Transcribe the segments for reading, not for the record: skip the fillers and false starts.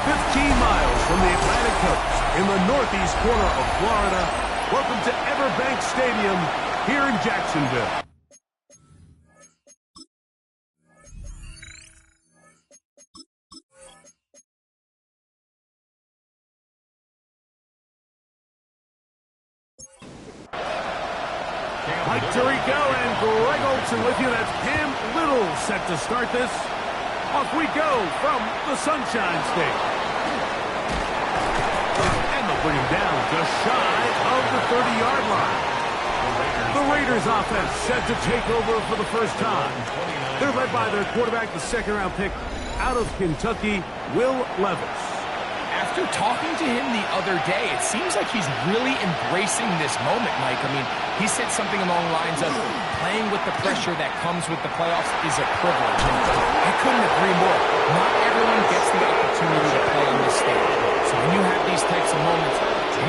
15 miles from the Atlantic coast in the northeast corner of Florida, welcome to Everbank Stadium here in Jacksonville. Mike Tirico and Greg Olson with you. That's Cam Little set to start this. Off we go from the Sunshine State. And they'll bring him down just shy of the 30-yard line. The Raiders offense set to take over for the first time. They're led by their quarterback, the second-round pick out of Kentucky, Will Levis. After talking to him the other day, it seems like he's really embracing this moment, Mike. I mean, he said something along the lines of playing with the pressure that comes with the playoffs is a privilege. And I couldn't agree more. Not everyone gets the opportunity to play on this stage. So when you have these types of moments,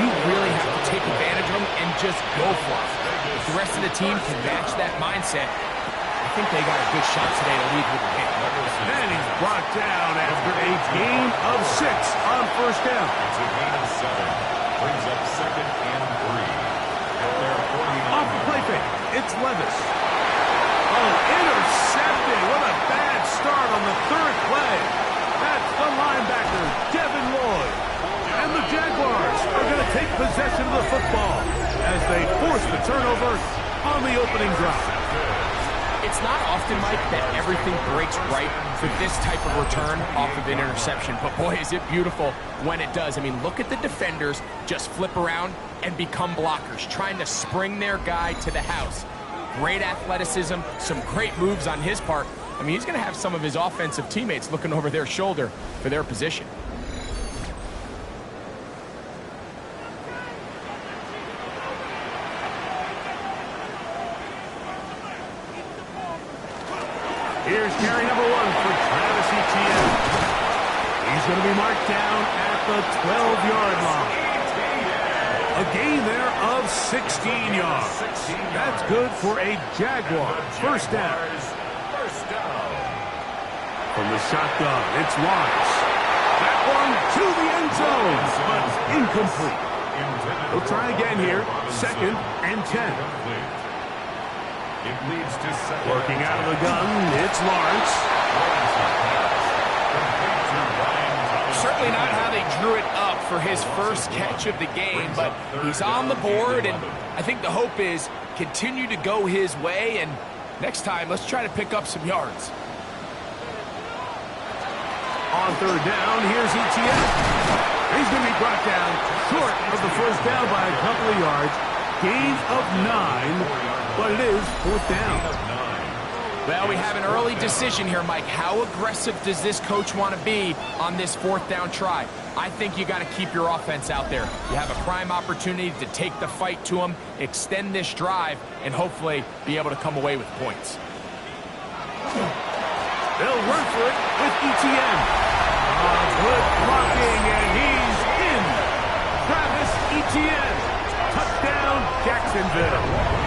you really have to take advantage of them and just go for it. If the rest of the team can match that mindset, I think they got a good shot today to lead with a win. And he's brought down after a gain of 6 on first down. It's a gain of 7. Brings up 2nd and 3. Off the play fake, it's Levis. Oh, intercepted. What a bad start on the third play. That's the linebacker, Devin Lloyd. And the Jaguars are going to take possession of the football as they force the turnover on the opening drive. It's not often, Mike, that everything breaks right for this type of return off of an interception. But, boy, is it beautiful when it does. I mean, look at the defenders just flip around and become blockers, trying to spring their guy to the house. Great athleticism, some great moves on his part. I mean, he's going to have some of his offensive teammates looking over their shoulder for their position. Here's carry number 1 for Travis Etienne. He's going to be marked down at the 12-yard line. A gain there of 16 yards. That's good for a Jaguar first down. From the shotgun, it's Lawrence. That one to the end zone, but incomplete. We'll try again here. 2nd and 10. It leads to 2nd. Working out of the gun, it's Lawrence. Certainly not how they drew it up for his first catch of the game, but he's on the board, and I think the hope is continue to go his way, and next time, let's try to pick up some yards. On third down, here's Etienne. He's going to be brought down short of the first down by a couple of yards. Gain of 9. But it is 4th down. Well, we have an early decision here, Mike. How aggressive does this coach want to be on this 4th down try? I think you got to keep your offense out there. You have a prime opportunity to take the fight to them, extend this drive, and hopefully be able to come away with points. They'll run for it with Etienne. Good blocking, and he's in. Travis Etienne. Touchdown, Jacksonville.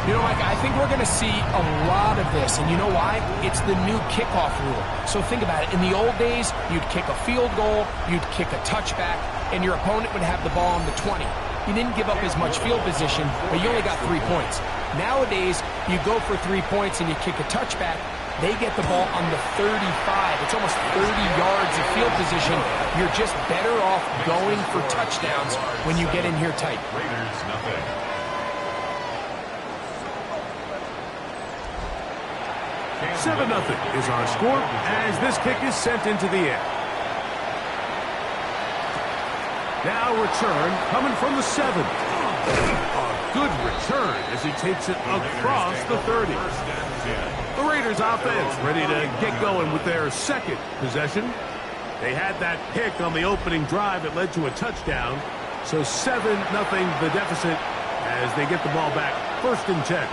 You know, Mike, I think we're going to see a lot of this, and you know why? It's the new kickoff rule. So think about it. In the old days, you'd kick a field goal, you'd kick a touchback, and your opponent would have the ball on the 20. You didn't give up as much field position, but you only got 3 points. Nowadays, you go for 3 points and you kick a touchback, they get the ball on the 35. It's almost 30 yards of field position. You're just better off going for touchdowns when you get in here tight. Raiders, nothing. 7-0 is our score as this kick is sent into the air. Now return coming from the 7. A good return as he takes it across the 30. The Raiders offense ready to get going with their 2nd possession. They had that pick on the opening drive that led to a touchdown. So 7-0 the deficit as they get the ball back. 1st and 10.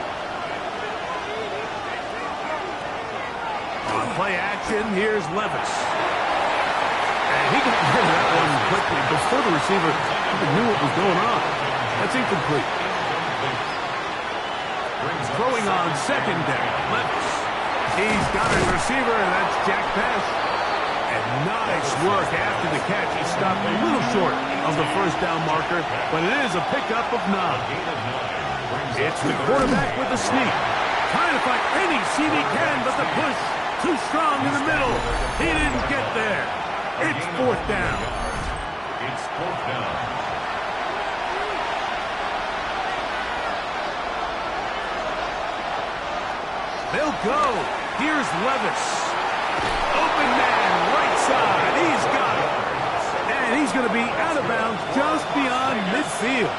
On play action, here's Levis. And he got rid of that one quickly before the receiver even knew what was going on. That's incomplete. Throwing on 2nd down, Levis. He's got his receiver, and that's Jack Pass. And Nice work after the catch. He stopped a little short of the first down marker, but it is a pickup of 9. It's the quarterback with the sneak. Trying to find any seam he can, but the push too strong in the middle. He didn't get there. It's 4th down. It's 4th down. They'll go. Here's Levis. Open man, right side. He's got it. And he's going to be out of bounds just beyond midfield.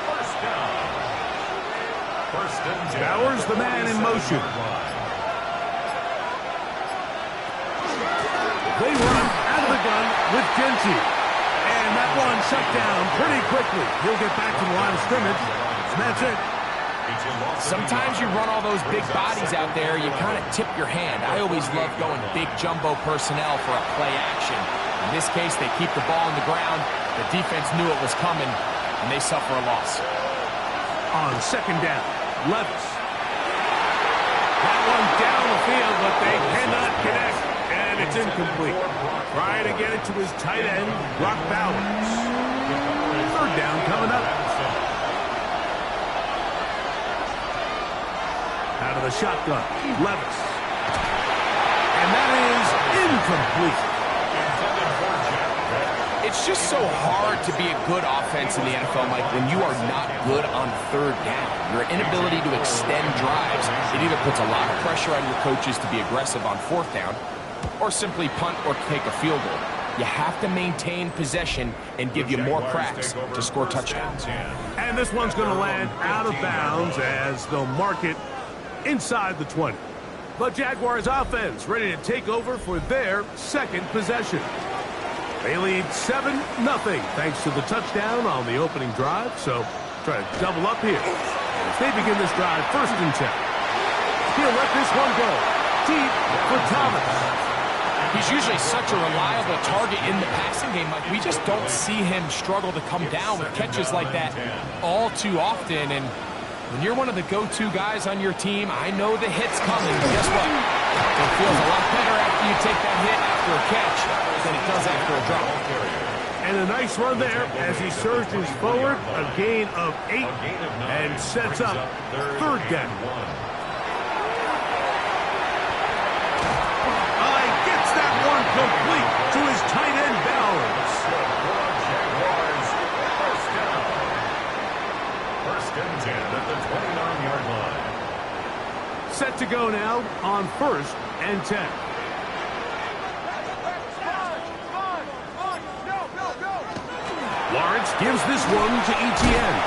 Bowers, the man in motion. They run out of the gun with Genty. And that one shut down pretty quickly. He'll get back to the line of scrimmage. And that's it. Sometimes you run all those big bodies out there, you kind of tip your hand. I always love going big jumbo personnel for a play action. In this case, they keep the ball on the ground. The defense knew it was coming, and they suffer a loss. On 2nd down, Levis. That one down the field, but they cannot connect. And it's incomplete. Trying to get it to his tight end, Brock Bowers. 3rd down coming up. Out of the shotgun, Levis. And that is incomplete. It's just so hard to be a good offense in the NFL, Mike, when you are not good on 3rd down. Your inability to extend drives, it either puts a lot of pressure on your coaches to be aggressive on 4th down, or simply punt or take a field goal. You have to maintain possession and give you more cracks to score touchdowns. And this one's going to land out of bounds as they'll mark it inside the 20. The Jaguars offense ready to take over for their 2nd possession. They lead 7-0 thanks to the touchdown on the opening drive. So try to double up here as they begin this drive 1st and 10. He'll let this one go deep for Thomas. He's usually such a reliable target in the passing game. Like, we just don't see him struggle to come down with catches like that all too often. And when you're one of the go-to guys on your team, I know the hit's coming, but guess what? It feels a lot better after you take that hit after a catch than it does after a drop. And a nice run there as he surges forward, a gain of 8, and sets up 3rd down. Gets that one complete to his tight end, Bowers. Jaguars, 1st down. 1st and 10 at the 29-yard line. Set to go now on 1st and 10. Lawrence gives this one to Etienne.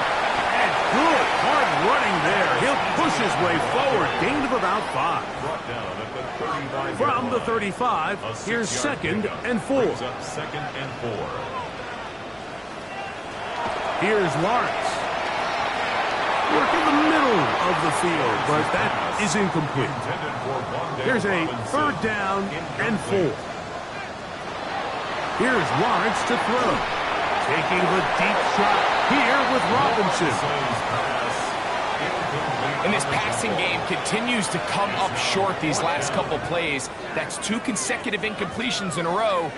And good hard running there. He'll push his way forward. Gain of about 5. Brought down at the 35. From the 35, here's 2nd and 4. 2nd and 4. Here's Lawrence. Work in the middle of the field, but that is incomplete. Here's a 3rd down and 4. Here's Lawrence to throw. Taking the deep shot here with Robinson. And this passing game continues to come up short these last couple plays. That's 2 consecutive incompletions in a row.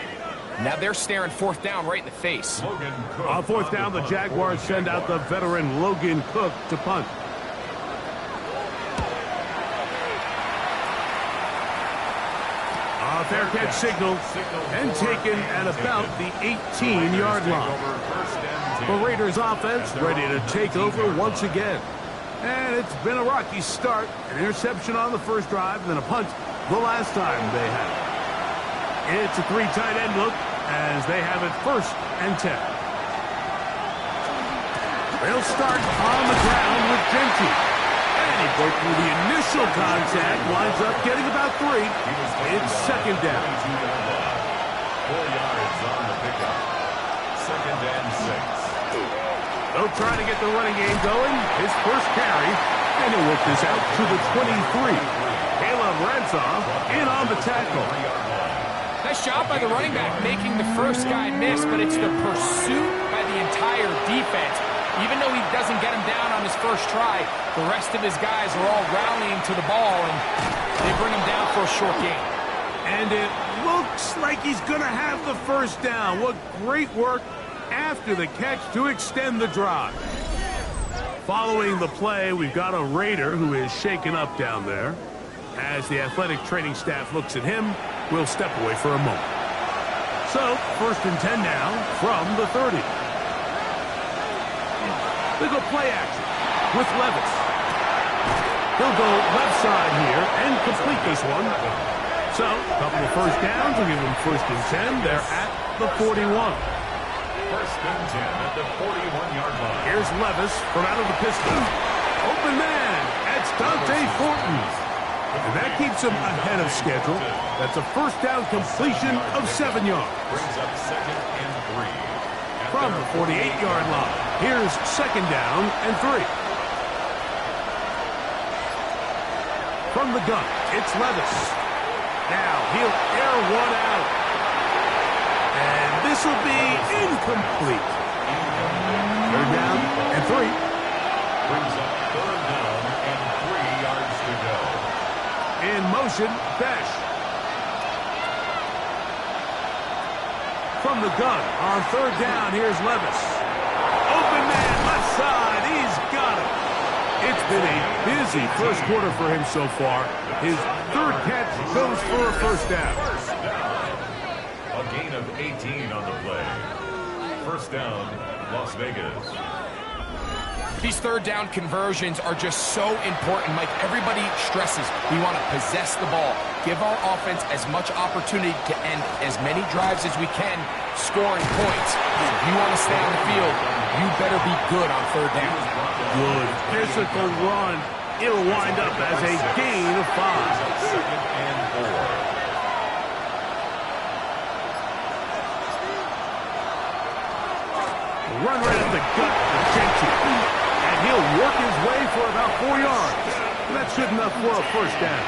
Now they're staring 4th down right in the face. On 4th down, the Jaguars send out the veteran Logan Cook to punt. A fair catch signal and taken at about the 18-yard line. The Raiders offense ready to take over once again. And it's been a rocky start. An interception on the first drive, then a punt the last time they had it. It's a 3 tight end look as they have it 1st and 10. They'll start on the ground with Genty. And he broke through the initial contact, winds up getting about 3. It's 2nd down. 4 yards on the pickup. 2nd and 6. They'll try to get the running game going. His first carry, and he'll work this out to the 23. Caleb Ransoff in on the tackle. Nice job by the running back making the first guy miss, but it's the pursuit by the entire defense. Even though he doesn't get him down on his first try, the rest of his guys are all rallying to the ball, and they bring him down for a short gain. And it looks like he's going to have the first down. What great work after the catch to extend the drive. Following the play, we've got a Raider who is shaken up down there. As the athletic training staff looks at him, we'll step away for a moment. So, 1st and 10 now from the 30. They go play action with Levis. He'll go left side here and complete this one. So, a couple of first downs will give them 1st and 10. They're at the 41. 1st and 10 at the 41-yard line. Here's Levis from out of the pistol. Open man. That's Dante Fortin. And that keeps him ahead of schedule. That's a first down completion of 7 yards. Brings up 2nd and 3. From the 48-yard line, here's 2nd down and 3. From the gun, it's Levis. Now he'll air one out. And this will be incomplete. 3rd down and 3. Brings up 3rd down and 3 yards to go. In motion, Besh. From the gun on 3rd down, here's Levis. Open man, left side, he's got it. It's been a busy first quarter for him so far. His 3rd catch goes for a first down. First down. A gain of 18 on the play. First down, Las Vegas. These 3rd down conversions are just so important. Mike, everybody stresses we want to possess the ball, give our offense as much opportunity to end as many drives as we can, scoring points. If you want to stay on the field, you better be good on 3rd down. Good physical run. It'll wind up as a gain of 5. 2nd and 4. Run right at the gut of Gentry. And he'll work his way for about 4 yards. That's good enough for a first down.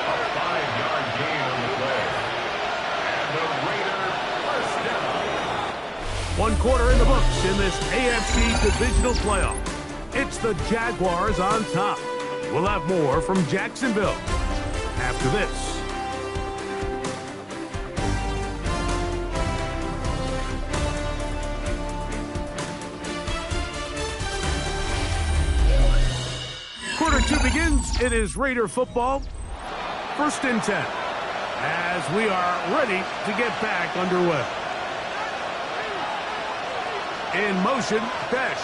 A 5-yard gain on the play. And the Raider first down. 1 quarter in the books in this AFC Divisional Playoff. It's the Jaguars on top. We'll have more from Jacksonville after this. Quarter 2 begins. It is Raider football. 1st and 10. As we are ready to get back underway. In motion, Besh.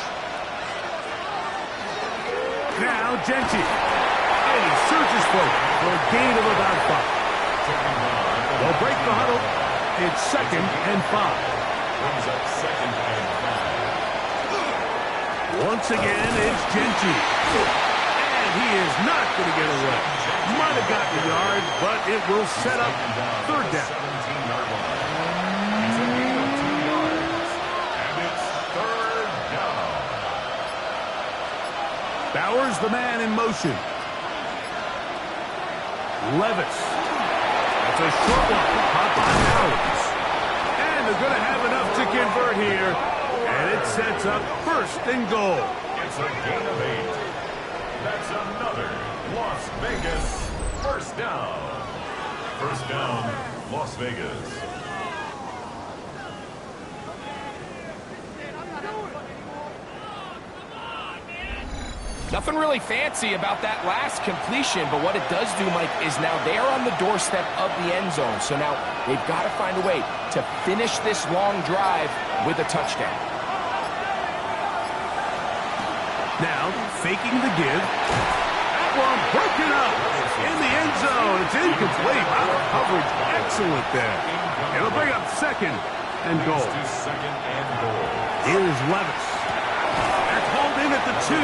Now Gentry. And he surges forward for a gain of about 5. They'll break the huddle. It's 2nd and 5. Brings up 2nd and 5. Once again, it's Gentry. And he is not going to get away. Might have gotten a yard, but it will set up 3rd down. 17-yard line. It's a gain of 2 yards. And it's 3rd down. Bowers, the man in motion. Levis. That's a short one. Caught by Bowers. And they're going to have enough to convert here. And it sets up 1st and goal. It's a gain of 8. That's another Las Vegas first down. First down, Las Vegas. Nothing really fancy about that last completion, but what it does do, Mike, is now they are on the doorstep of the end zone. So now they've got to find a way to finish this long drive with a touchdown. Now, faking the give. That one broken up in the end zone. It's incomplete. Wow, coverage excellent there. It'll bring up 2nd and goal. Second and goal. Here's Levis. That's hauled in at the 2.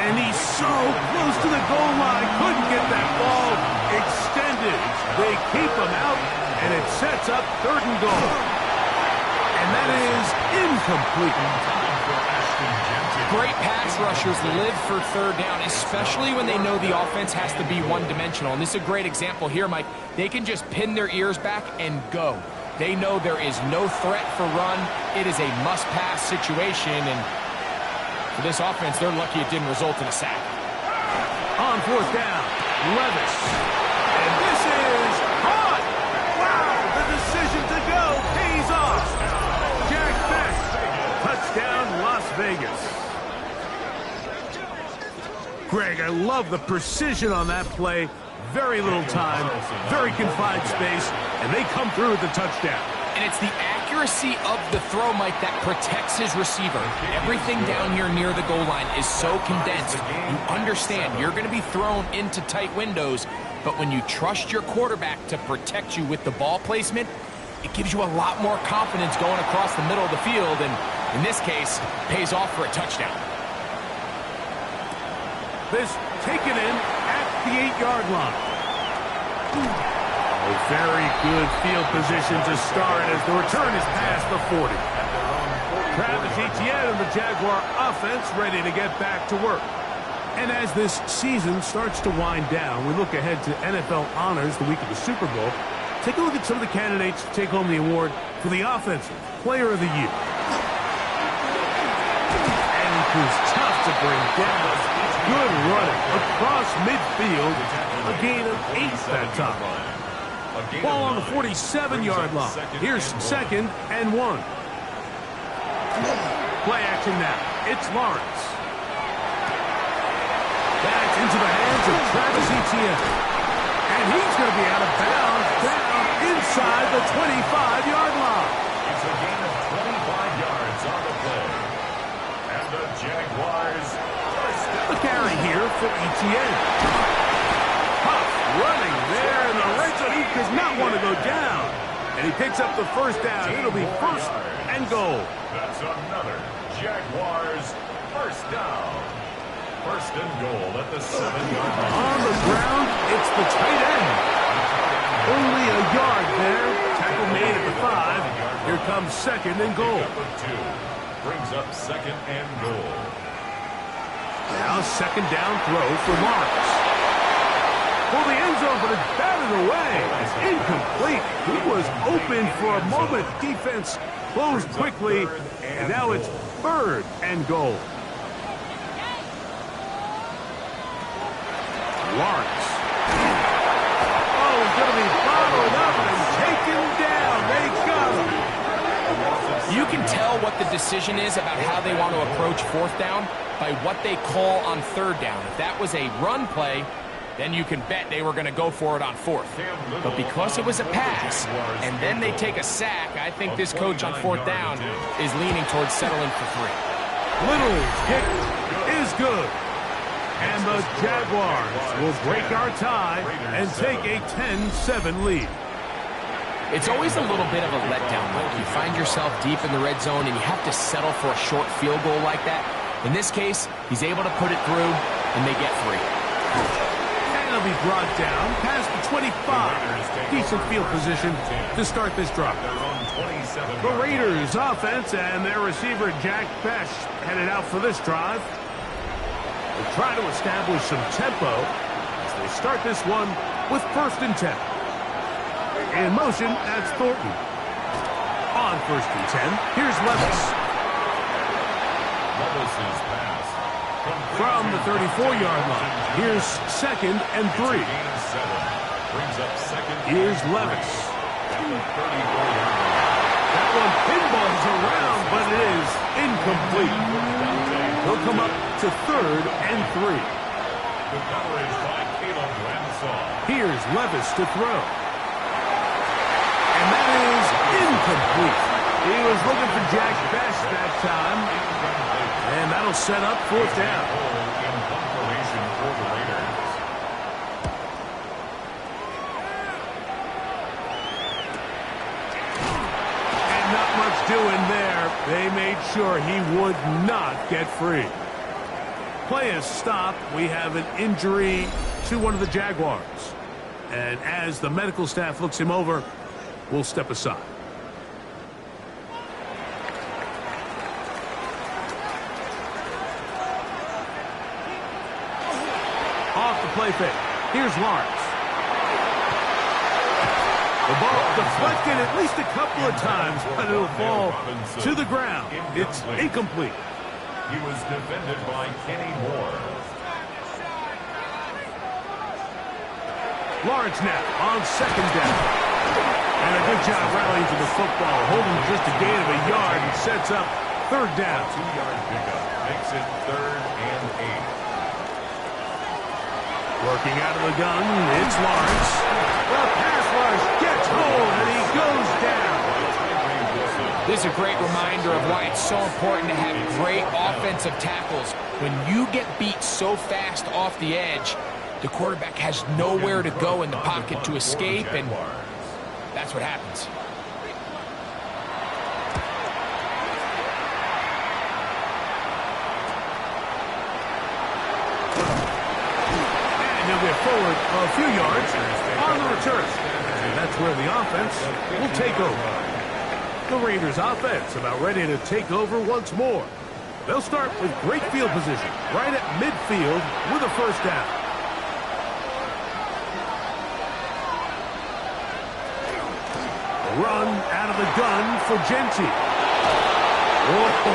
And he's so close to the goal line. Couldn't get that ball extended. They keep him out, and it sets up 3rd and goal. And that is incomplete. Great pass rushers live for 3rd down, especially when they know the offense has to be one-dimensional. And this is a great example here, Mike. They can just pin their ears back and go. They know there is no threat for run. It is a must-pass situation, and for this offense, they're lucky it didn't result in a sack. On 4th down, Levis. And this Vegas. Greg, I love the precision on that play. Very little time, very confined space, and they come through with the touchdown. And it's the accuracy of the throw, Mike, that protects his receiver. Everything down here near the goal line is so condensed. You understand you're going to be thrown into tight windows, but when you trust your quarterback to protect you with the ball placement, it gives you a lot more confidence going across the middle of the field, and in this case, pays off for a touchdown. This taken in at the 8-yard line. A very good field position to start as the return is past the 40. Travis Etienne and the Jaguar offense ready to get back to work. And as this season starts to wind down, we look ahead to NFL honors the week of the Super Bowl. Take a look at some of the candidates to take home the award for the Offensive Player of the Year. And it was tough to bring down. Good running across midfield. A gain of 8 that time. Ball on the 47-yard line. Here's 2nd and 1. Play action now. It's Lawrence. That's into the hands of Travis Etienne. And he's going to be out of bounds down inside the 25-yard line. It's a gain of 25 yards on the play. And the Jaguars first down. The carry here for Etienne. Huff running there in the red zone. He does not want to go down. And he picks up the first down. It'll be 1st and goal. That's another Jaguars first down. 1st and goal at the 7-yard line. On the ground, it's the tight end. Only a yard there. Tackle made at the 5. Here comes 2nd and goal. Brings up 2nd and goal. Now 2nd down throw for Lawrence. For the end zone, but it's batted away. It's incomplete. He was open for a moment. Defense closed quickly, and now it's 3rd and goal. Lawrence. Oh, he's going to be followed up and taken down. They got him. You can tell what the decision is about how they want to approach 4th down by what they call on 3rd down. If that was a run play, then you can bet they were going to go for it on 4th. But because it was a pass, and then they take a sack, I think this coach on 4th down is leaning towards settling for 3. Little's kick is good. And the Jaguars will break our tie and take a 10-7 lead. It's always a little bit of a letdown, Mike. You find yourself deep in the red zone, and you have to settle for a short field goal like that. In this case, he's able to put it through, and they get 3. And he'll be brought down past the 25. Decent field position to start this drive. The Raiders offense and their receiver Jack Bech headed out for this drive. They'll try to establish some tempo as they start this one with 1st and 10. In motion, that's Thornton. On 1st and 10, here's Levis. Levis's pass. From the 34-yard line, here's 2nd and 3. Brings up 2nd. Here's Levis. At the 34-yard line. That one pinballs around, but it is incomplete. He'll come up to 3rd and 3. The coverage by Caleb Ramsaw. Here's Levis to throw. And that is incomplete. He was looking for Jack Bech that time. And that'll set up 4th down. In punt formation for the Raiders. And not much doing there. They made sure he would not get free. Play is stopped. We have an injury to one of the Jaguars. And as the medical staff looks him over, we'll step aside. Off the play fake. Here's Lawrence. The ball deflected at least a couple of times, but it'll fall to the ground. It's incomplete. He was defended by Kenny Moore. Lawrence now on 2nd down. And a good job rallying to the football, holding just a gain of a yard and sets up 3rd down. 2-yard pickup. makes it 3rd and 8. Working out of the gun, it's Lawrence. The pass rush gets home, and he goes down. This is a great reminder of why it's so important to have great offensive tackles. When you get beat so fast off the edge, the quarterback has nowhere to go in the pocket to escape, and that's what happens. And he'll get forward a few yards on the return. And that's where the offense will take over. The Raiders offense about ready to take over once more. They'll start with great field position right at midfield with a first down. A run out of the gun for Genti. Whoa.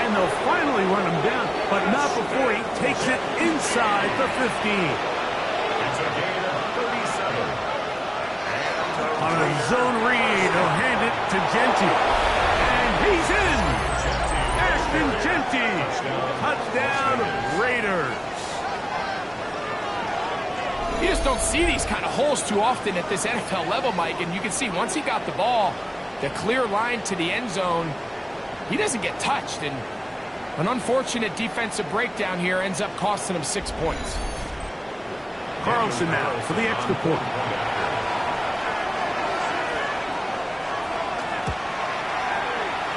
And they'll finally run him down, but not before he takes it inside the 15. It's a gain of 37. On a zone read, he'll hand it to Genti. And he's in! Ashton Genti! Touchdown, Raiders! You just don't see these kind of holes too often at this NFL level, Mike, and you can see once he got the ball, the clear line to the end zone, he doesn't get touched, and an unfortunate defensive breakdown here ends up costing him 6 points. Carlson now for the extra point.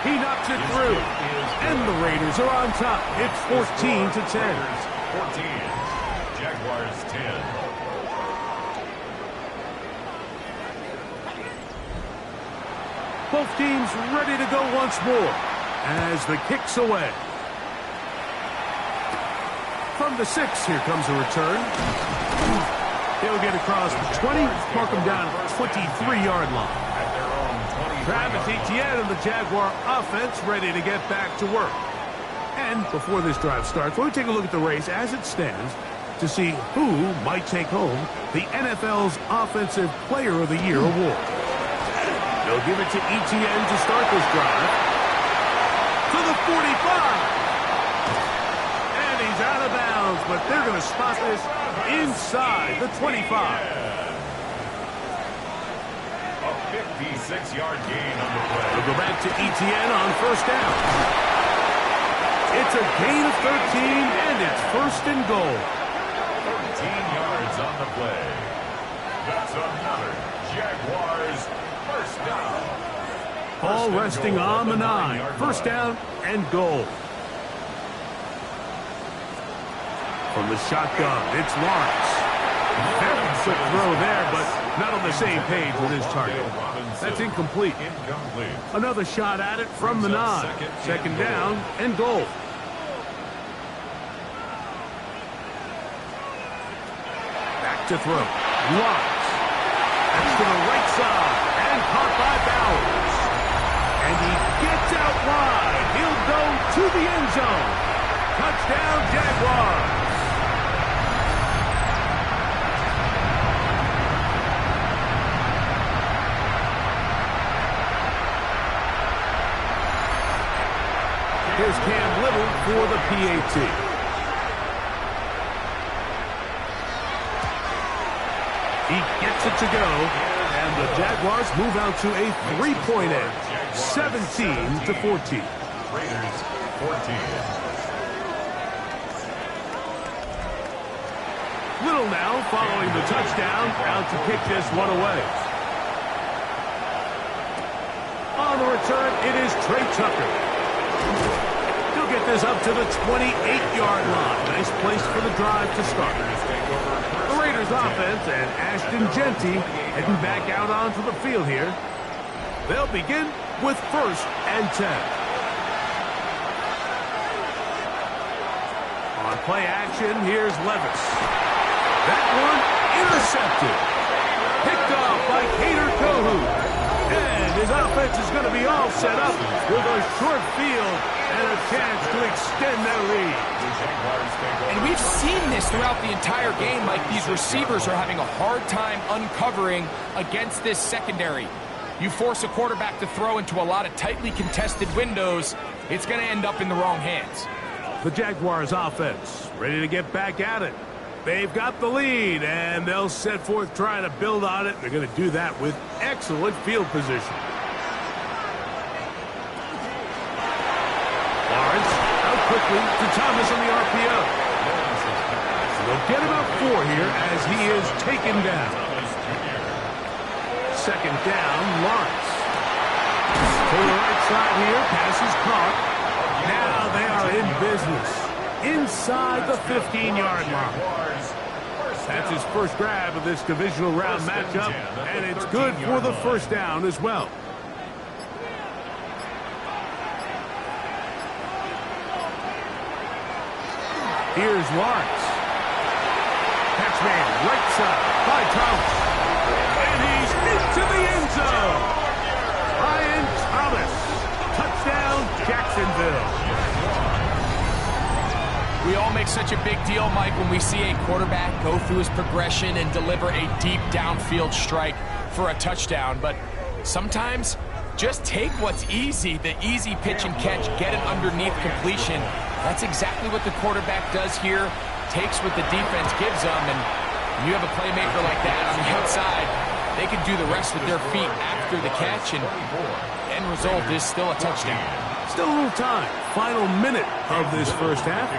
He knocks it through, and the Raiders are on top. It's 14-10. 14. Jaguars 10. Both teams ready to go once more as the kick's away. From the 6, here comes a return. He'll get across the 20, mark him down at the 23-yard line. Travis Etienne and the Jaguar offense ready to get back to work. And before this drive starts, we'll take a look at the race as it stands to see who might take home the NFL's Offensive Player of the Year award. They'll give it to Etienne to start this drive. To the 45. And he's out of bounds, but they're going to spot this inside the 25. 56-yard gain on the play. They'll go back to Etienne on first down. It's a gain of 13, and it's first and goal. 13 yards on the play. That's another Jaguars first down. Ball resting on the 9. First down and goal. From the shotgun, it's Lawrence. Very quick throw there, but not on the same page with his target. That's incomplete. Another shot at it from the 9. Second down and goal. Back to throw. Lawrence. That's to the right side and caught by Bowers. And he gets out wide. He'll go to the end zone. Touchdown, Jaguars. Here's Cam Little for the PAT. He gets it to go, and the Jaguars move out to a 3-point edge, 17-14. Raiders 14. Little now following the touchdown, out to kick this one away. On the return, it is Trey Tucker. He'll get this up to the 28-yard line. Nice place for the drive to start. The Raiders offense and Ashton Genti heading back out onto the field here. They'll begin with first and 10. On play action, here's Levis. That one intercepted. Picked off by Cater Kohu. And his offense is going to be all set up with a short field and a chance to extend their lead. And we've seen this throughout the entire game, like these receivers are having a hard time uncovering against this secondary. You force a quarterback to throw into a lot of tightly contested windows, it's going to end up in the wrong hands. The Jaguars offense ready to get back at it. They've got the lead, and they'll set forth trying to build on it. They're going to do that with excellent field position. Lawrence out quickly to Thomas on the RPO. They'll get about 4 here as he is taken down. Second down, Lawrence. To the right side here, pass is caught. Now they are in business inside the 15-yard line. That's his first grab of this divisional round matchup, and it's good for the first down as well. Here's Lawrence. Catchman right side by Thomas. And he's into the end zone. Ryan Thomas. Touchdown, Jacksonville. We all make such a big deal, Mike, when we see a quarterback go through his progression and deliver a deep downfield strike for a touchdown. But sometimes, just take what's easy, the easy pitch and catch, get an underneath completion. That's exactly what the quarterback does here. Takes what the defense gives them, and you have a playmaker like that on the outside, they can do the rest with their feet after the catch, and end result is still a touchdown. Still a little time. Final minute of this first half.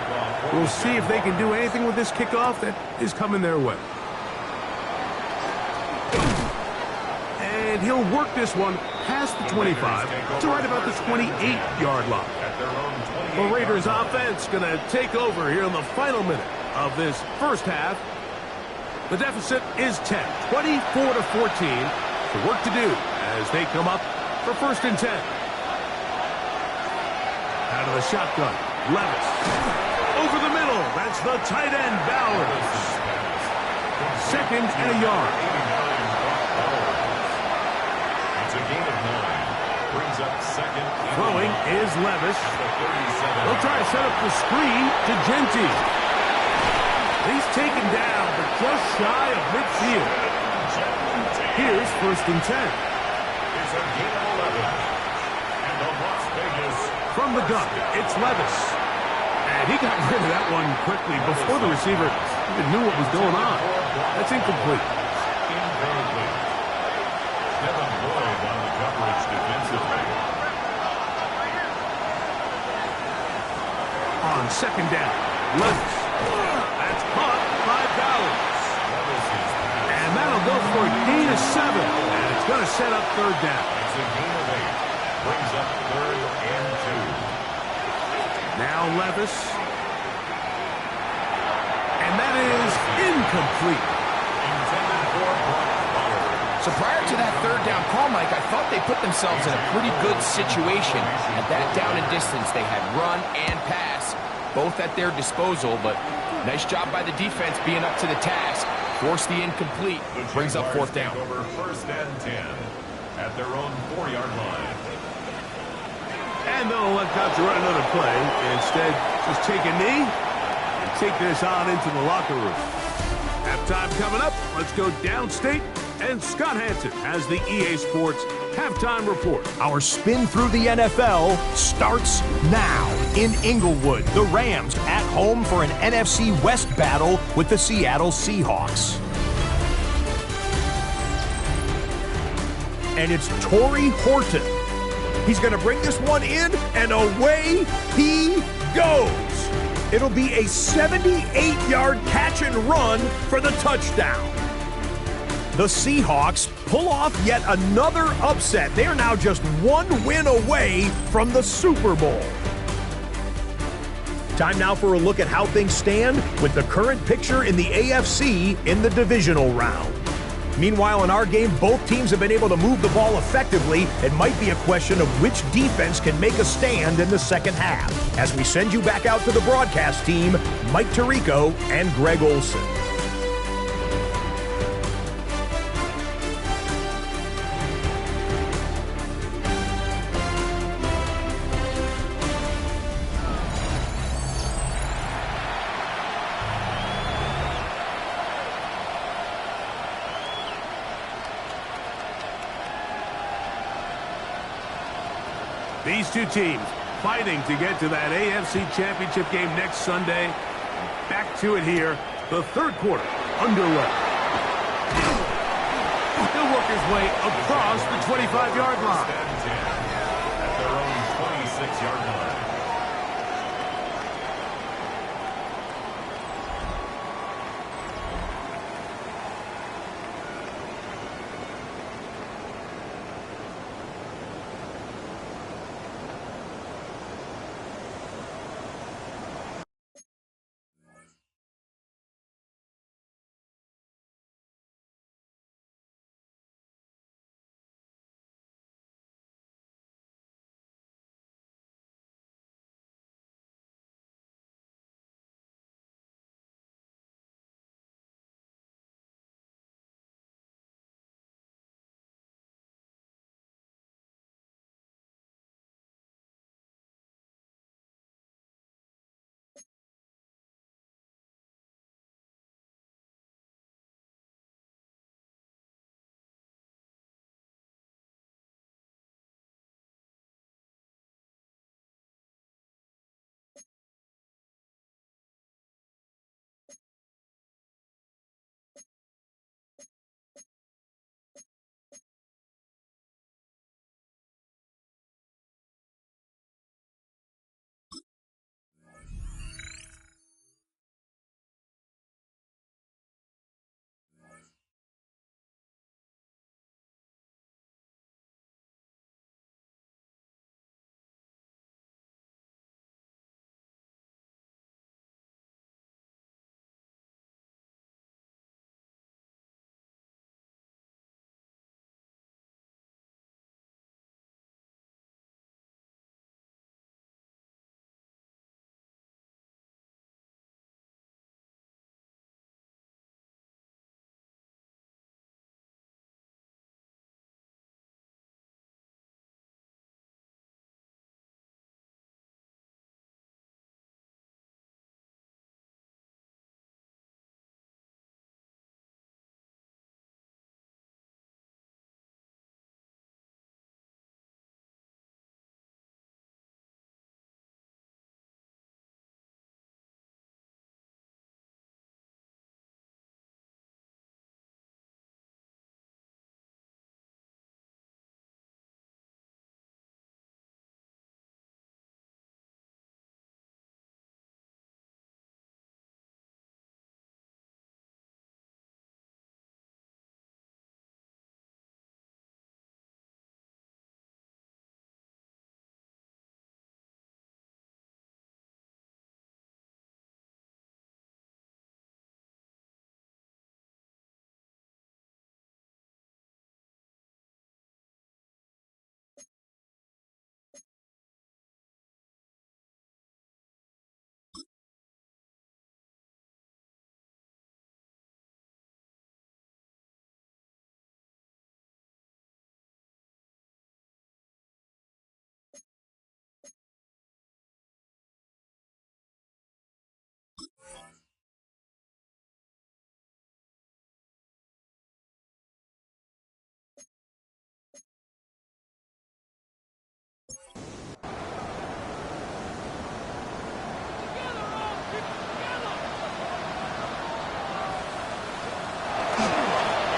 We'll see if they can do anything with this kickoff that is coming their way. And he'll work this one past the 25 to right about the 28-yard line. The Raiders offense going to take over here in the final minute of this first half. The deficit is 10, 24-14. The work to do as they come up for 1st and 10. Out of the shotgun, Levis. Over the middle, that's the tight end, Bowers. 2nd and a yard. It's a gain of 9. Brings up 2nd. Throwing is Levis. They'll try to set up the screen to Genty. He's taken down, but just shy of midfield. Here's 1st and 10. It's a gain of 11. And the Las Vegas. From the gun, it's Levis. And he got rid of that one quickly before the receiver even knew what was going on. That's incomplete. Devin Lloyd on the coverage defensively. On 2nd down, Levis. That's caught by Bowers. And that'll go for a gain of 7. And it's going to set up 3rd down. It's a gain of 8. Brings up 3rd and 2. Now Levis. And that is incomplete. Intended for Bowers. So prior to that 3rd down call, Mike, I thought they put themselves in a pretty good situation. At that down and distance, they had run and pass, both at their disposal, but nice job by the defense being up to the task. Force the incomplete. Brings up 4th down. Over 1st and 10 at their own 4-yard line. And they'll let Dutch run another play. Instead, just take a knee and take this on into the locker room. Halftime coming up. Let's go downstate. And Scott Hansen has the EA Sports Halftime Report. Our spin through the NFL starts now. In Inglewood, the Rams at home for an NFC West battle with the Seattle Seahawks. And it's Torrey Horton. He's going to bring this one in, and away he goes. It'll be a 78-yard catch and run for the touchdown. The Seahawks pull off yet another upset. They are now just 1 win away from the Super Bowl. Time now for a look at how things stand with the current picture in the AFC in the divisional round. Meanwhile, in our game, both teams have been able to move the ball effectively. It might be a question of which defense can make a stand in the second half. As we send you back out to the broadcast team, Mike Tirico and Greg Olson. These two teams fighting to get to that AFC Championship game next Sunday. Back to it here. The third quarter underway. He'll work his way across the 25-yard line. At their own 26-yard line.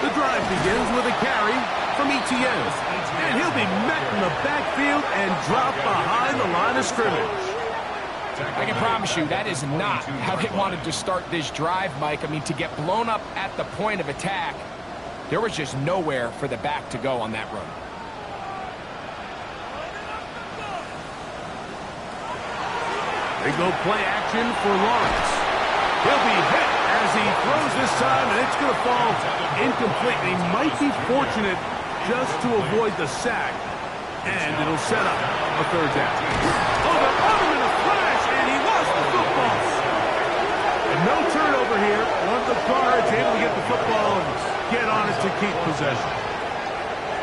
The drive begins with a carry from Etienne. And he'll be met in the backfield and dropped behind the line of scrimmage. I can promise you that is not how they wanted to start this drive, Mike. I mean, to get blown up at the point of attack, there was just nowhere for the back to go on that run. They go play action for Lawrence. He'll be hit as he throws this time, and it's going to fall incomplete. He might be fortunate just to avoid the sack, and it'll set up a third down. Oh, they're on him in a flash, and he lost the football. And no turnover here. One of the guards able to get the football and get on it to keep possession.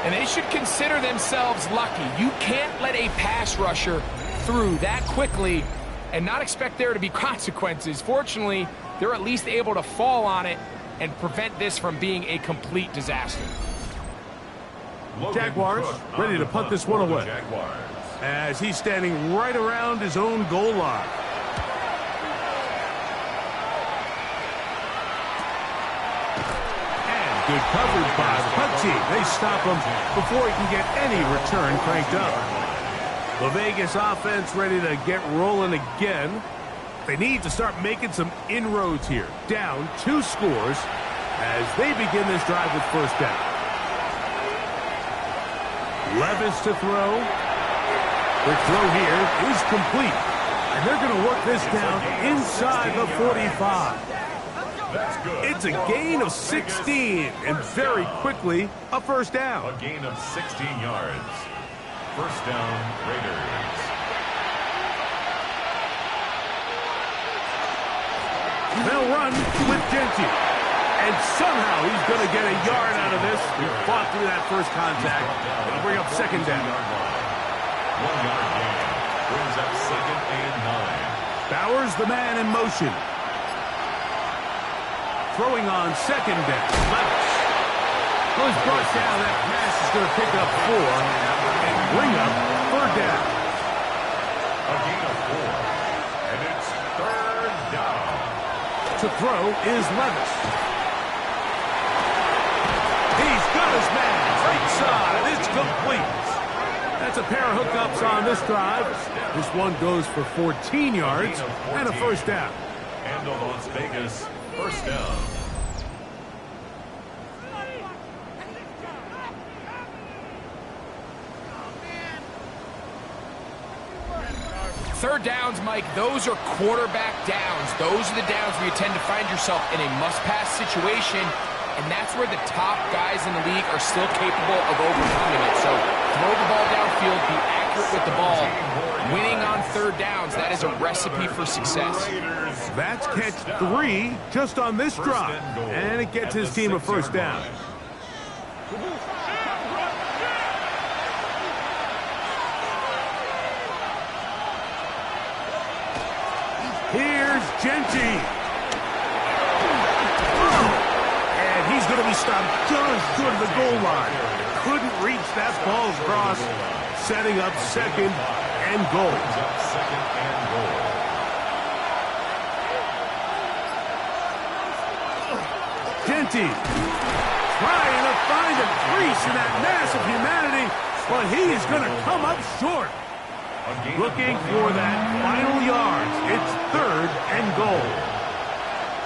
And they should consider themselves lucky. You can't let a pass rusher through that quickly and not expect there to be consequences. Fortunately, they're at least able to fall on it and prevent this from being a complete disaster. Jaguars ready to punt this one away. Jaguars. as he's standing right around his own goal line. And good coverage by the punt team. They stop him before he can get any return cranked up. The Vegas offense ready to get rolling again. They need to start making some inroads here. Down 2 scores as they begin this drive with first down. Levis to throw. The throw here is complete. And they're going to work this down inside the 45. That's good. It's a gain of 16, and very quickly, a first down. A gain of 16 yards. First down, Raiders. They'll run with Genty. And somehow he's going to get a yard out of this. He fought through that first contact. It'll bring up second down. 1 yard gain. Brings up second and 9. Bowers the man in motion. Throwing on second down. Levis. Well, he's brought down. That pass is going to pick up 4 and bring up third down. A gain of 4. And it's third down. To throw is Levis. He's got his man. Right side. It's complete. That's a pair of hookups on this drive. This one goes for 14 yards and a first down. And the Las Vegas first down. Third downs, Mike, those are quarterback downs. Those are the downs where you tend to find yourself in a must-pass situation, and that's where the top guys in the league are still capable of overcoming it. So throw the ball downfield, be accurate with the ball. Winning on third downs, that is a recipe for success. That's catch 3 just on this drive, and it gets his team a first down. Here's Genty. And he's going to be stopped just short of the goal line. Couldn't reach that ball across, setting up second and goal. Second and goal. Genty trying to find a crease in that mass of humanity, but he is going to come up short. Looking for that final yards. It's third and goal.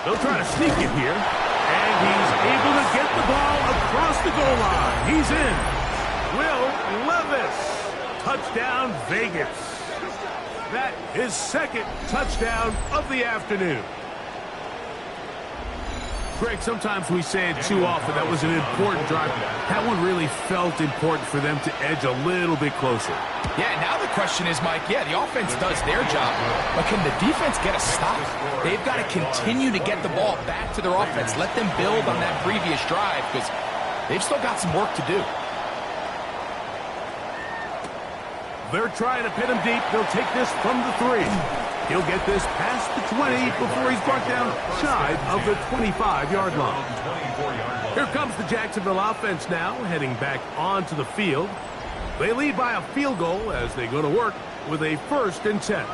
They'll try to sneak it here. And he's able to get the ball across the goal line. He's in. Will Levis. Touchdown, Vegas. That is second touchdown of the afternoon. Greg, sometimes we say it too often. That was an important drive. That one really felt important for them to edge a little bit closer. Yeah, now the question is, Mike, yeah, the offense does their job, but can the defense get a stop? They've got to continue to get the ball back to their offense. Let them build on that previous drive because they've still got some work to do. They're trying to pin him deep. They'll take this from the 3. He'll get this past the 20 before he's brought down shy of the 25-yard line. Here comes the Jacksonville offense now, heading back onto the field. They lead by a field goal as they go to work with a 1st and 10.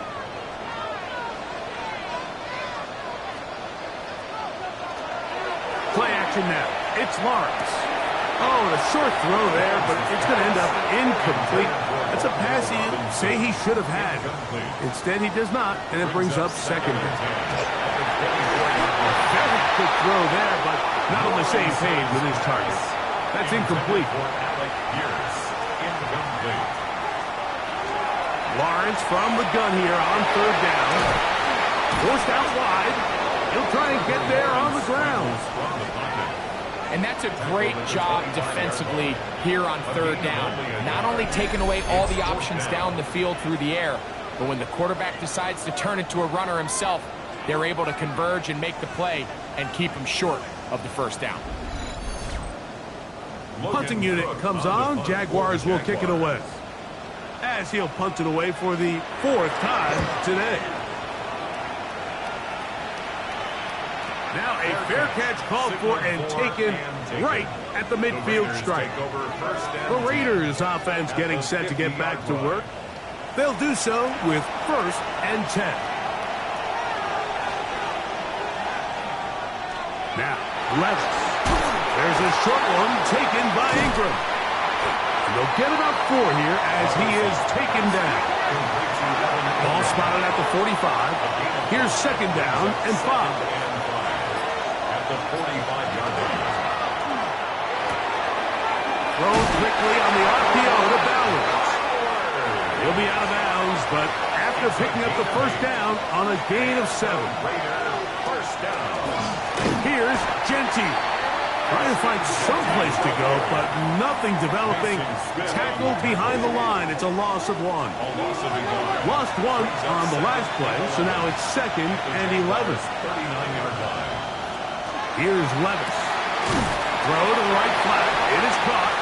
Play action now. It's Lawrence. Oh, and a short throw there, but it's going to end up incomplete. That's a pass he say he should have had. Instead, he does not, and it brings up second down. Very quick throw there, but not on the same page with his target. That's incomplete. Lawrence from the gun here on third down. Forced out wide. He'll try and get there on the ground. And that's a great job defensively here on third down. Not only taking away all the options down the field through the air, but when the quarterback decides to turn into a runner himself, they're able to converge and make the play and keep him short of the first down. Punting unit comes on. Jaguars will kick it away, as he'll punt it away for the 4th time today. Now a fair catch called for and taken right at the midfield stripe. The Raiders offense getting set to get back to work. They'll do so with 1st and 10. Now, Levis. There's a short one taken by Ingram. And they'll get about 4 here as he is taken down. Ball spotted at the 45. Here's 2nd down and 5. At the 45-yard line. Thrown quickly on the RPO to Bowers. He'll be out of bounds, but after picking up the 1st down on a gain of 7. First down. Here's Genty. Trying to find some place to go, but nothing developing. Tackled behind the line. It's a loss of 1. Lost 1 on the last play, so now it's 2nd and 11. 39-yard line. Here's Levis. Throw to the right flat. It is caught.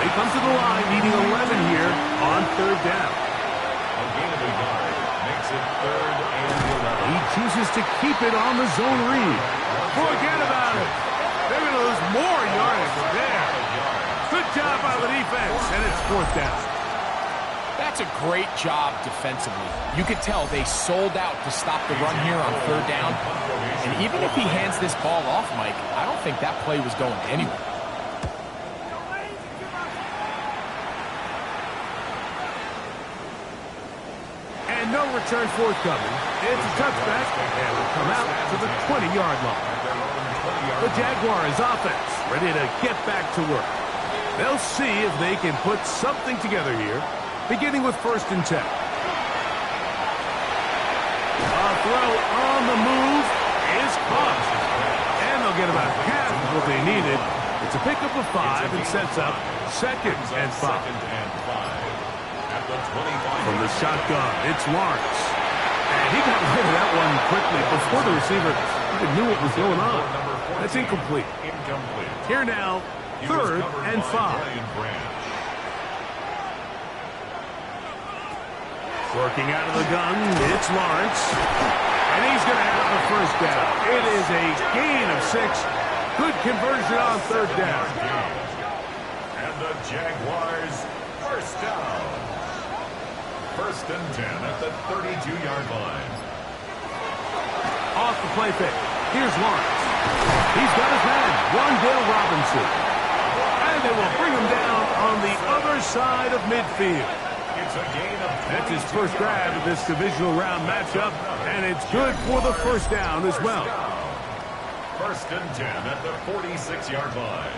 They come to the line needing 11 here on 3rd down. A gain of a yard makes it 3rd and 11. He chooses to keep it on the zone read. Forget about it. They're going to lose more yardage there. Good job by the defense, and it's 4th down. That's a great job defensively. You could tell they sold out to stop the run here on 3rd down. And even if he hands this ball off, Mike, I don't think that play was going anywhere. And no return forthcoming. It's a touchback, and will come out to the 20-yard line. The Jaguars offense ready to get back to work. They'll see if they can put something together here, beginning with 1st and 10. A throw on the move is caught. And they'll get about half of what they needed. It's a pickup of 5 and sets up 2nd and 5. At the 25. From the shotgun, it's Lawrence. And he got rid of that one quickly before the receiver even knew what was going on. That's incomplete. Here now, 3rd and 5. Working out of the gun, it's Lawrence. And he's going to have the 1st down. It is a gain of 6. Good conversion on 3rd down. And the Jaguars 1st down. 1st and 10 at the 32-yard line. Off the play fake. Here's Lawrence. He's got his man, Wandale Robinson. And they will bring him down on the other side of midfield. It's a gain of 22. That's his first grab of this divisional round matchup, and it's good for the 1st down as well. 1st and 10 at the 46-yard line.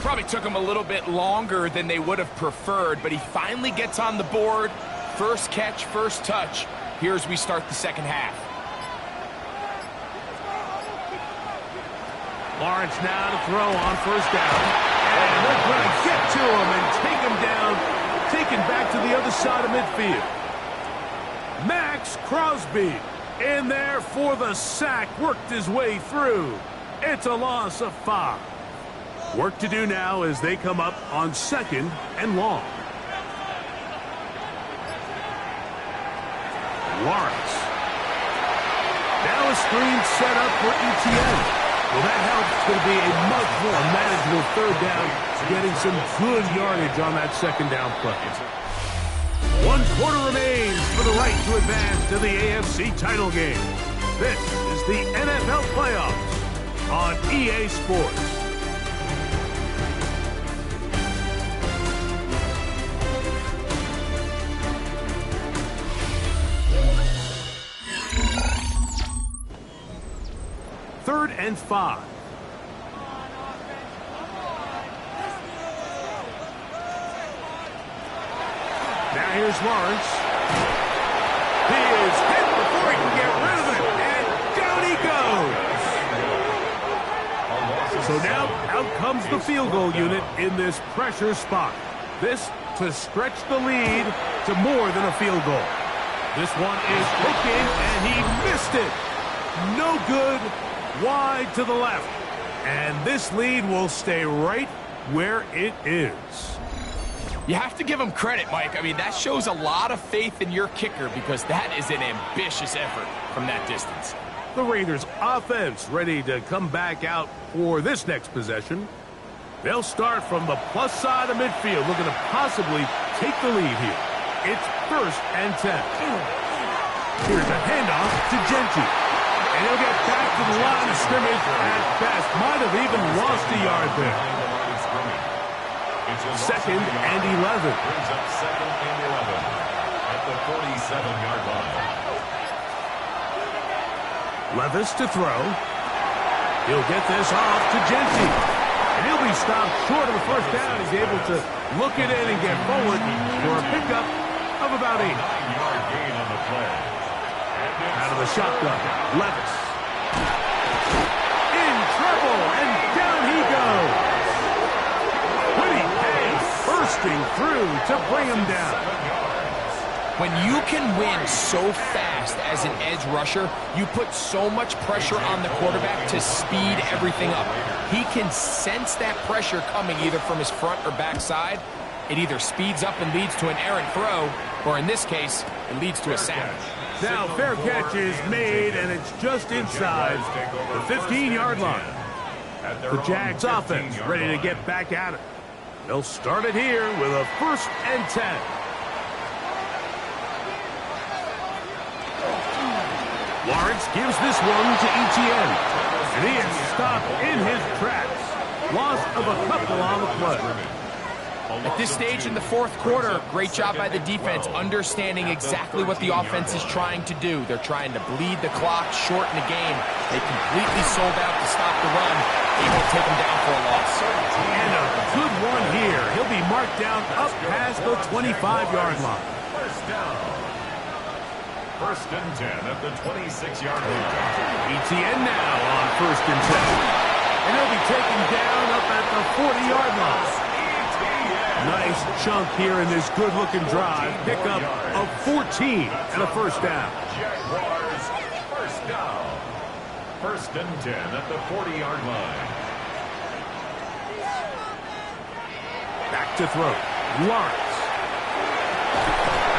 Probably took him a little bit longer than they would have preferred, but he finally gets on the board. 1st catch, 1st touch. Here as we start the 2nd half. Lawrence now to throw on 1st down. And they're going to get to him and take him down, taken back to the other side of midfield. Max Crosby in there for the sack, worked his way through. It's a loss of 5. Work to do now as they come up on 2nd and long. Lawrence. Now a screen set up for ETN. Well, that helps. It's going to be a much more manageable 3rd down, getting some good yardage on that 2nd down play. 1 quarter remains for the right to advance to the AFC title game. This is the NFL Playoffs on EA Sports. Third and 5. Now here's Lawrence. He is hit before he can get rid of it, and down he goes. So now out comes the field goal unit in this pressure spot. This to stretch the lead to more than a field goal. This one is cooking, and he missed it. No good. Wide to the left. And this lead will stay right where it is. You have to give him credit, Mike. I mean, that shows a lot of faith in your kicker because that is an ambitious effort from that distance. The Raiders offense ready to come back out for this next possession. They'll start from the plus side of midfield, looking to possibly take the lead here. It's 1st and 10. Here's a handoff to Genti. And he'll get back to the line of scrimmage at best. Might have even lost a yard there. 2nd and 11. Brings up 2nd and 11 at the 47-yard line. Levis to throw. He'll get this off to Genti. And he'll be stopped short of the 1st down. He's able to look it in and get forward for a pickup of about 8. 9-yard gain on the play. Out of the shotgun, Levis. In trouble, and down he goes. Pretty pace, bursting through to bring him down. When you can win so fast as an edge rusher, you put so much pressure on the quarterback to speed everything up. He can sense that pressure coming either from his front or back side. It either speeds up and leads to an errant throw, or in this case, it leads to a sack. Now, fair catch is made, and it's just inside the 15-yard line. The Jags offense ready to get back at it. They'll start it here with a 1st and 10. Lawrence gives this one to Etienne, and he is stopped in his tracks. Loss of a couple on the play. At this stage in the 4th quarter, great job by the defense, understanding exactly what the offense is trying to do. They're trying to bleed the clock, shorten the game. They completely sold out to stop the run. Able to take them down for a loss. And a good one here. He'll be marked down up past the 25-yard line. 1st down. 1st and 10 at the 26-yard line. Etienne now on 1st and 10. And he'll be taken down up at the 40-yard line. Nice chunk here in this good-looking drive. Pickup of 14 and a 1st down. Jaguars 1st down. 1st and 10 at the 40-yard line. Back to throw. Lawrence.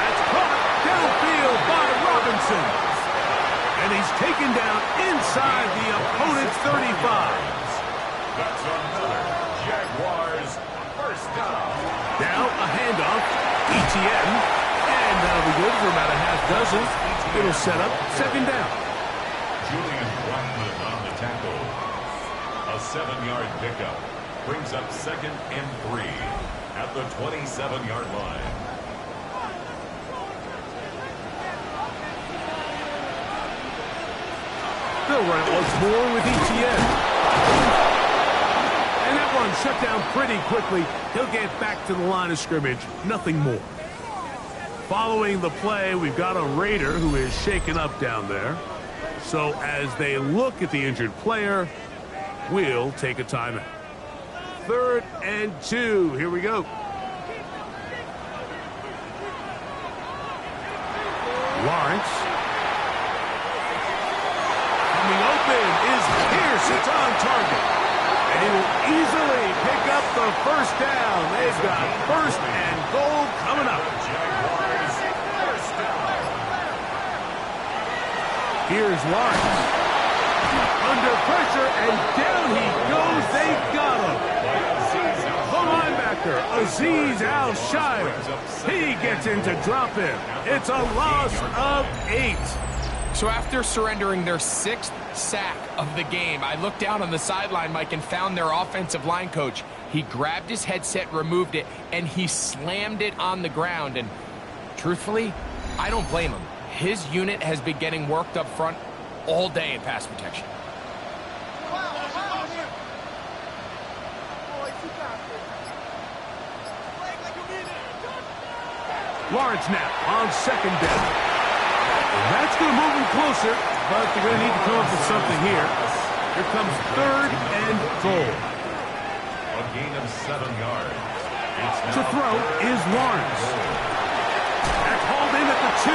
That's caught downfield by Robinson. And he's taken down inside the opponent's 35. That's another Jaguars 1st down. Now a handoff. Etienne. And that'll be good for about a half dozen. It'll set up 2nd down. Julian Blackman on the tackle. A 7-yard pickup. Brings up 2nd and 3 at the 27-yard line. They'll run it once more with Etienne. And that one shut down pretty quickly. He'll get back to the line of scrimmage. Nothing more. Following the play, we've got a Raider who is shaken up down there. So as they look at the injured player, we'll take a timeout. 3rd and 2. Here we go. Lawrence. Coming open is Pierce. It's on target. And he will easily pick up the 1st down. They've got 1st and goal coming up. Jaguars 1st down. Here's Lawrence. Under pressure, and down he goes. They got him. The linebacker, Azeez Al-Shire. He gets into drop-in. It's a loss of 8. So after surrendering their 6th sack of the game, I looked down on the sideline, Mike, and found their offensive line coach. He grabbed his headset, removed it, and he slammed it on the ground. And truthfully, I don't blame him. His unit has been getting worked up front all day in pass protection. Lawrence now on 2nd down. And that's going to move him closer, but they're going to need to come up with something here. Here comes 3rd and goal. A gain of 7 yards. To throw is Lawrence. That's hauled in at the 2.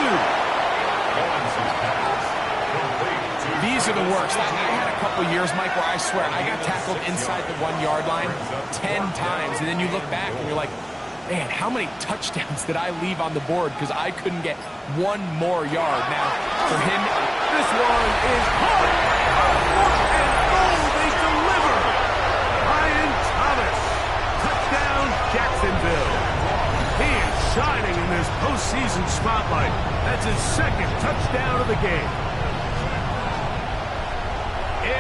These are the worst. I had a couple years, Mike, where I swear I got tackled inside the 1-yard line 10 times, and then you look back and you're like, man, how many touchdowns did I leave on the board because I couldn't get one more yard? Now, for him, this one is hard. And goal, they deliver. Ryan Thomas. Touchdown, Jacksonville. He is shining in this postseason recent spotlight. That's his second touchdown of the game.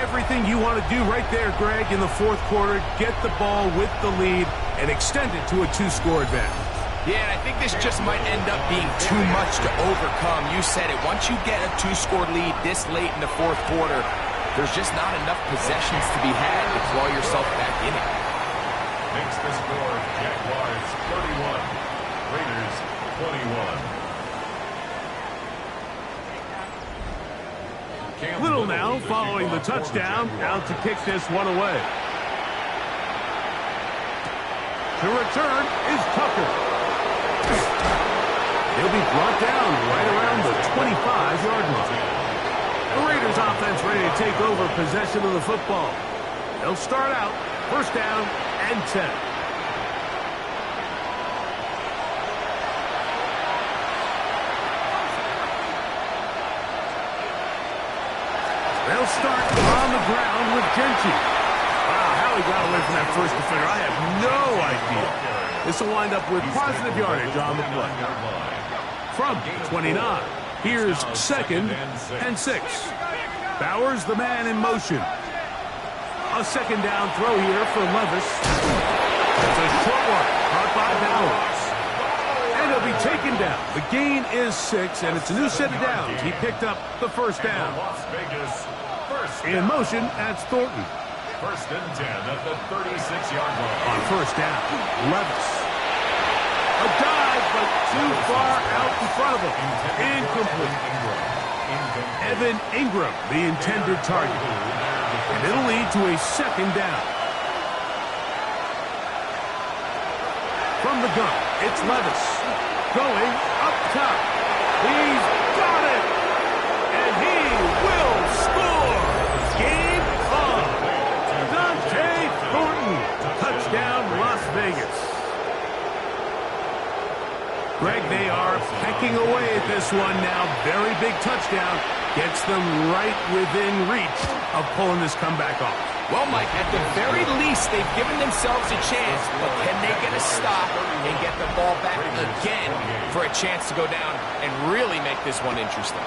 Everything you want to do right there, Greg, in the fourth quarter. Get the ball with the lead and extend it to a 2-score advantage. Yeah, and I think this just might end up being too much to overcome. You said it. Once you get a 2-score lead this late in the fourth quarter, there's just not enough possessions to be had to claw yourself back in it. Makes the score Jaguars 31, Raiders 21. Little now following the touchdown, out to kick this one away. To return is Tucker. He'll be brought down right around the 25-yard line. The Raiders offense ready to take over possession of the football. They'll start out first down and 10. They'll start on the ground with Genchi. Wow, how he got away from that first defender, I have no idea. This will wind up with positive yardage on the play. From 29, here's second and 6. Bowers, the man in motion. A second down throw here for Levis. It's a short one, caught by Bowers. And he'll be taken down. The gain is 6, and it's a new set of downs. He picked up the first down. In motion, that's Thornton. First and 10 at the 36-yard line. On first down, Levis. A dive, but too far out in front of him. Incomplete. Evan Ingram, the intended target. And it'll lead to a second down. From the gun, it's Levis. Going up top. He's got it! And he will score! Game on! Dante Thornton. Touchdown, Las Vegas. Greg, they are pecking away at this one now. Very big touchdown. Gets them right within reach of pulling this comeback off. Well, Mike, at the very least, they've given themselves a chance, but can they get a stop and get the ball back again for a chance to go down and really make this one interesting?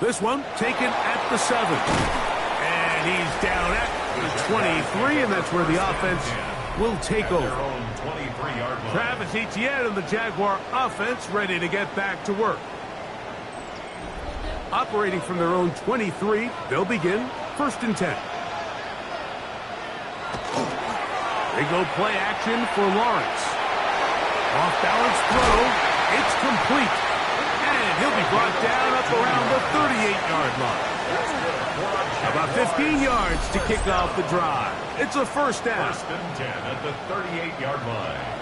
This one taken at the 7. And he's down at the 23, and that's where the offense will take over. Travis Etienne and the Jaguar offense ready to get back to work. Operating from their own 23, they'll begin first and 10. They go play action for Lawrence. Off balance throw, it's complete. And he'll be brought down up around the 38-yard line. About 15 yards to kick off the drive. It's a first down. First and 10 at the 38-yard line.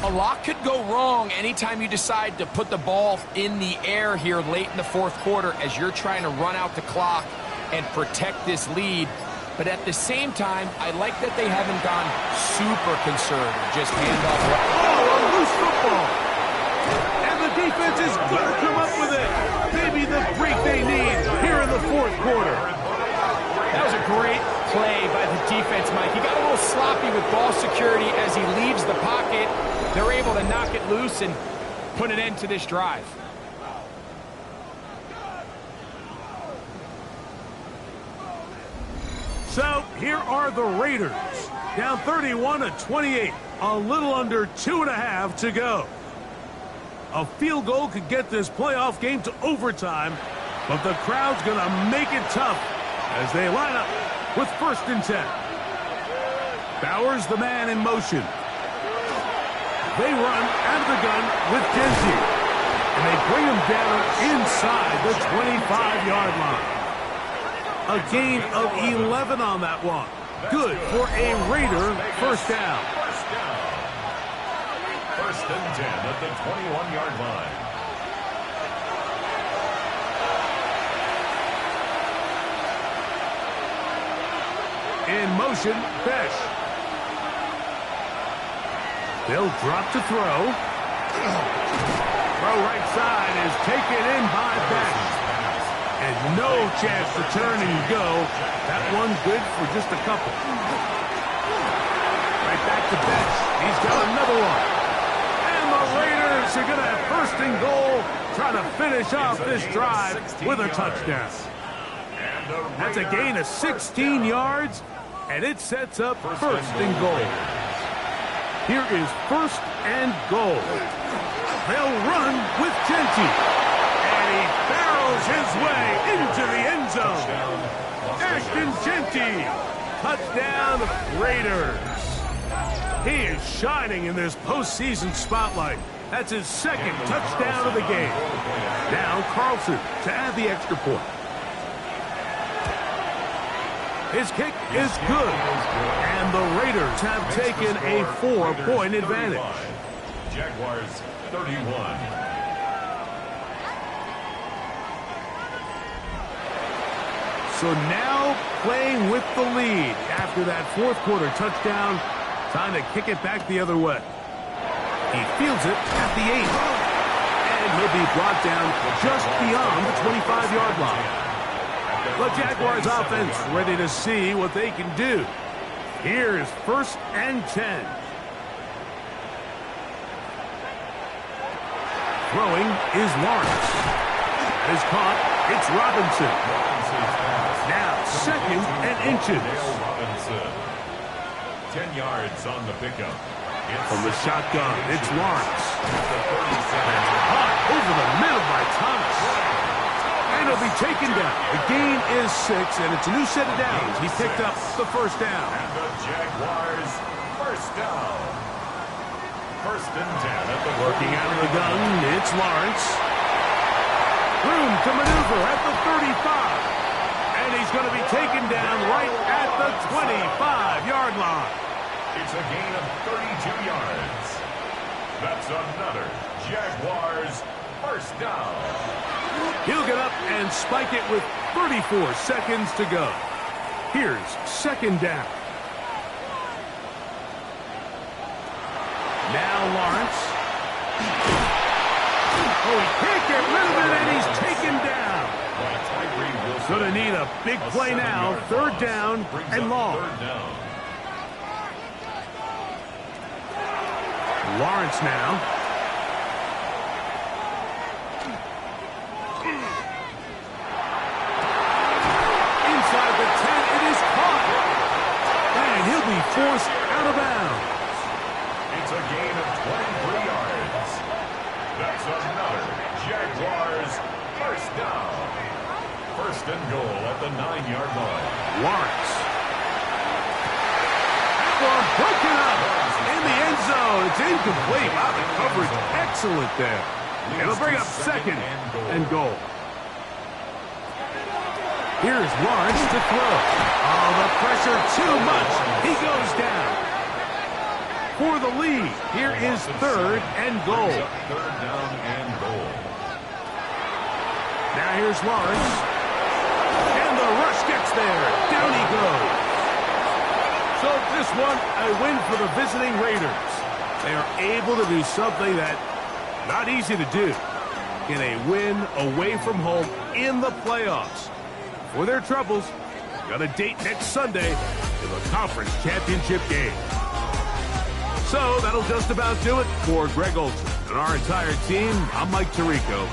A lot could go wrong anytime you decide to put the ball in the air here late in the fourth quarter as you're trying to run out the clock and protect this lead. But at the same time, I like that they haven't gone super conservative. Just hand off. Oh, a loose football. And the defense is going to come up with it. Maybe the break they need here in the fourth quarter. That was a great play by the defense, Mike. He got a little sloppy with ball security as he leaves the pocket. They're able to knock it loose and put an end to this drive. So here are the Raiders. Down 31-28. A little under 2.5 to go. A field goal could get this playoff game to overtime, but the crowd's going to make it tough as they line up with first and 10. Bowers, the man in motion. They run out of the gun with Genchi, and they bring him down inside the 25-yard line. A gain of 11 on that one. Good for a Raider first down. First and 10 at the 21-yard line. In motion, Besh. They'll drop to throw. Throw right side is taken in by Besh. And no chance to turn and go. That one good for just a couple. Right back the bench. He's got another one. And the Raiders are going to have first and goal, trying to finish off this drive with a touchdown. That's a gain of 16 yards, and it sets up first and goal. Here is first and goal. They'll run with Genty. And he barrels his way into the end zone. Ashton Genty. Touchdown, Raiders. He is shining in this postseason spotlight. That's his second touchdown of the game. Now Carlson to add the extra point. His kick is good. And the Raiders have taken a 4-point advantage. Jaguars 31. So now playing with the lead after that fourth quarter touchdown. Time to kick it back the other way. He fields it at the 8. And he'll be brought down just beyond the 25-yard line. The Jaguars offense ready to see what they can do. Here's first and 10. Throwing is Lawrence. That is caught. It's Robinson. Now second and inches. 10 yards on the pickup. From the shotgun, it's Lawrence. Caught over the middle by Thomas. And he'll be taken down. The gain is 6, and it's a new set of downs. He picked up the first down. And the Jaguars first down. First and 10 at the Working out of the gun, it's Lawrence. Room to maneuver at the 35. And he's going to be taken down right at the 25-yard line. It's a gain of 32 yards. That's another Jaguars first down. He'll get up and spike it with 34 seconds to go. Here's second down. Now Lawrence. Oh, he can't get rid of it, and he's taken down. Going to need a big play now. Third down and long. Lawrence now. Inside the 10, it is caught. And he'll be forced out of bounds. It's a gain of 23 yards. That's another Jaguars first down. First and goal at the 9-yard line. Lawrence. That one broken up in the end zone. It's incomplete. Wow, the coverage excellent there. It'll bring up second and goal. Here's Lawrence to throw. Oh, the pressure too much. He goes down. For the lead, here is third and goal. Third down and goal. Now here's Lawrence. And the rush gets there. Down he goes. So this one, a win for the visiting Raiders. They are able to do something that not easy to do. In a win away from home in the playoffs. For their troubles, got a date next Sunday in the conference championship game. So that'll just about do it for Greg Olson and our entire team. I'm Mike Tirico.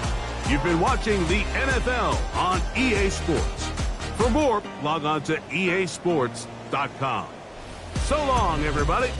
You've been watching the NFL on EA Sports. For more, log on to easports.com. So long, everybody.